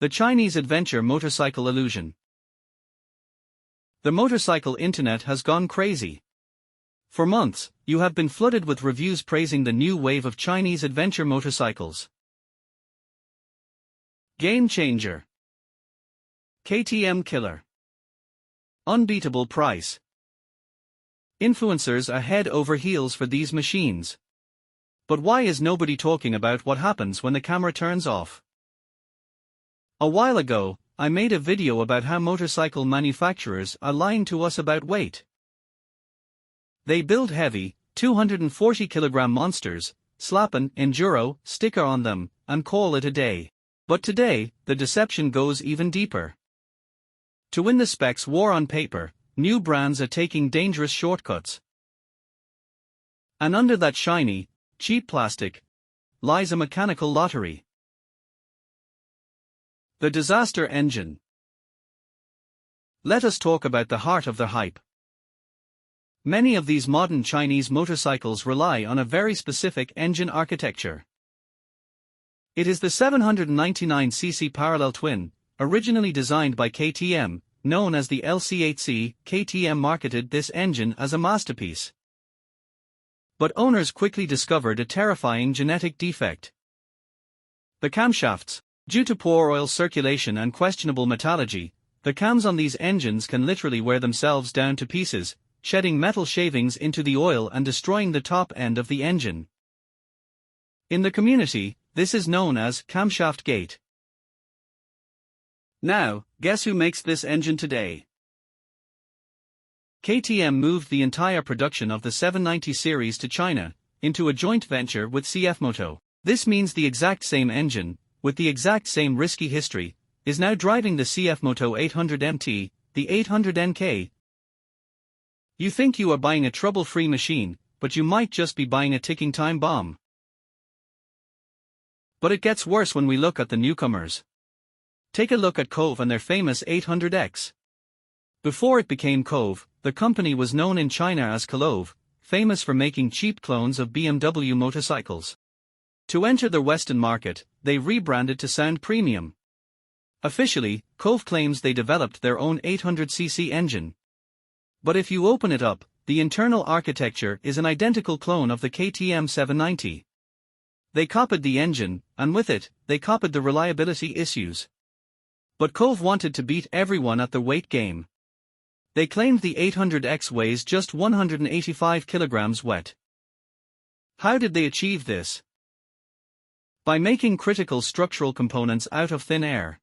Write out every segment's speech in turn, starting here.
The Chinese adventure motorcycle illusion. The motorcycle internet has gone crazy. For months, you have been flooded with reviews praising the new wave of Chinese adventure motorcycles. Game changer. KTM killer. Unbeatable price. Influencers are head over heels for these machines. But why is nobody talking about what happens when the camera turns off? A while ago, I made a video about how motorcycle manufacturers are lying to us about weight. They build heavy, 240 kilogram monsters, slap an enduro sticker on them, and call it a day. But today, the deception goes even deeper. To win the specs war on paper, new brands are taking dangerous shortcuts. And under that shiny, cheap plastic, lies a mechanical lottery. The disaster engine. Let us talk about the heart of the hype. Many of these modern Chinese motorcycles rely on a very specific engine architecture. It is the 799cc parallel twin, originally designed by KTM, known as the LC8C. KTM marketed this engine as a masterpiece. But owners quickly discovered a terrifying genetic defect. The camshafts. Due to poor oil circulation and questionable metallurgy, the cams on these engines can literally wear themselves down to pieces, shedding metal shavings into the oil and destroying the top end of the engine. In the community, this is known as Camshaft Gate. Now, guess who makes this engine today? KTM moved the entire production of the 790 series to China, into a joint venture with CFMoto. This means the exact same engine, with the exact same risky history, is now driving the CFMoto 800MT, the 800NK. You think you are buying a trouble-free machine, but you might just be buying a ticking time bomb. But it gets worse when we look at the newcomers. Take a look at Kove and their famous 800X. Before it became Kove, the company was known in China as Kove, famous for making cheap clones of BMW motorcycles. To enter the Western market, they rebranded to sound premium. Officially, Kove claims they developed their own 800cc engine. But if you open it up, the internal architecture is an identical clone of the KTM 790. They copied the engine, and with it, they copied the reliability issues. But Kove wanted to beat everyone at the weight game. They claimed the 800X weighs just 185 kilograms wet. How did they achieve this? By making critical structural components out of thin air.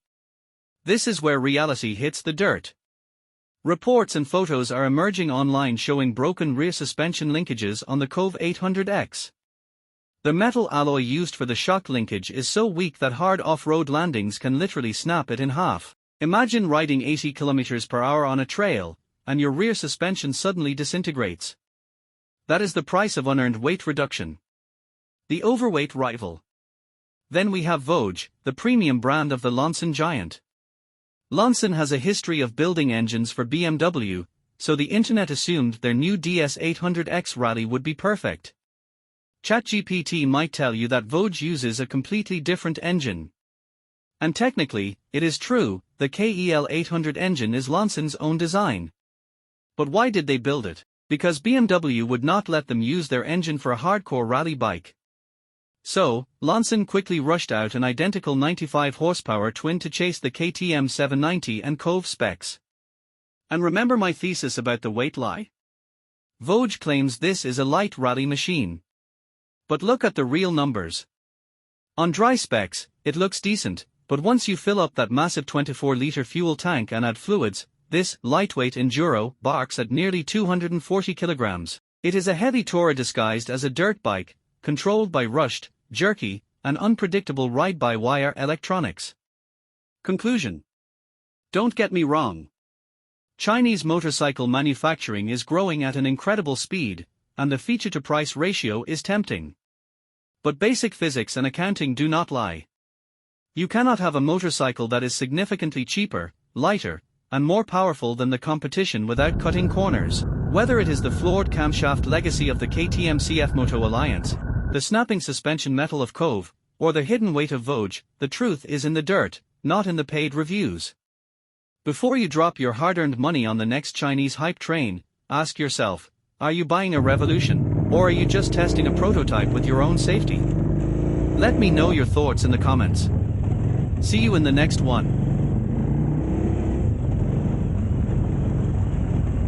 This is where reality hits the dirt. Reports and photos are emerging online showing broken rear suspension linkages on the Kove 800X. The metal alloy used for the shock linkage is so weak that hard off-road landings can literally snap it in half. Imagine riding 80 km per hour on a trail, and your rear suspension suddenly disintegrates. That is the price of unearned weight reduction. The overweight rival. Then we have Voge, the premium brand of the Lonson giant. Lonson has a history of building engines for BMW, so the internet assumed their new DS800X Rally would be perfect. ChatGPT might tell you that Voge uses a completely different engine. And technically, it is true, the KEL 800 engine is Lonson's own design. But why did they build it? Because BMW would not let them use their engine for a hardcore rally bike. So, Lonson quickly rushed out an identical 95 horsepower twin to chase the KTM 790 and Kove specs. And remember my thesis about the weight lie? Voge claims this is a light rally machine. But look at the real numbers. On dry specs, it looks decent, but once you fill up that massive 24-liter fuel tank and add fluids, this lightweight enduro barks at nearly 240 kilograms. It is a heavy tourer disguised as a dirt bike, controlled by rushed, jerky, and unpredictable ride-by-wire electronics. Conclusion. Don't get me wrong. Chinese motorcycle manufacturing is growing at an incredible speed, and the feature-to-price ratio is tempting. But basic physics and accounting do not lie. You cannot have a motorcycle that is significantly cheaper, lighter, and more powerful than the competition without cutting corners. Whether it is the flawed camshaft legacy of the KTM CFMoto alliance, the snapping suspension metal of Kove, or the hidden weight of Voge, the truth is in the dirt, not in the paid reviews. Before you drop your hard-earned money on the next Chinese hype train, ask yourself, are you buying a revolution, or are you just testing a prototype with your own safety? Let me know your thoughts in the comments. See you in the next one.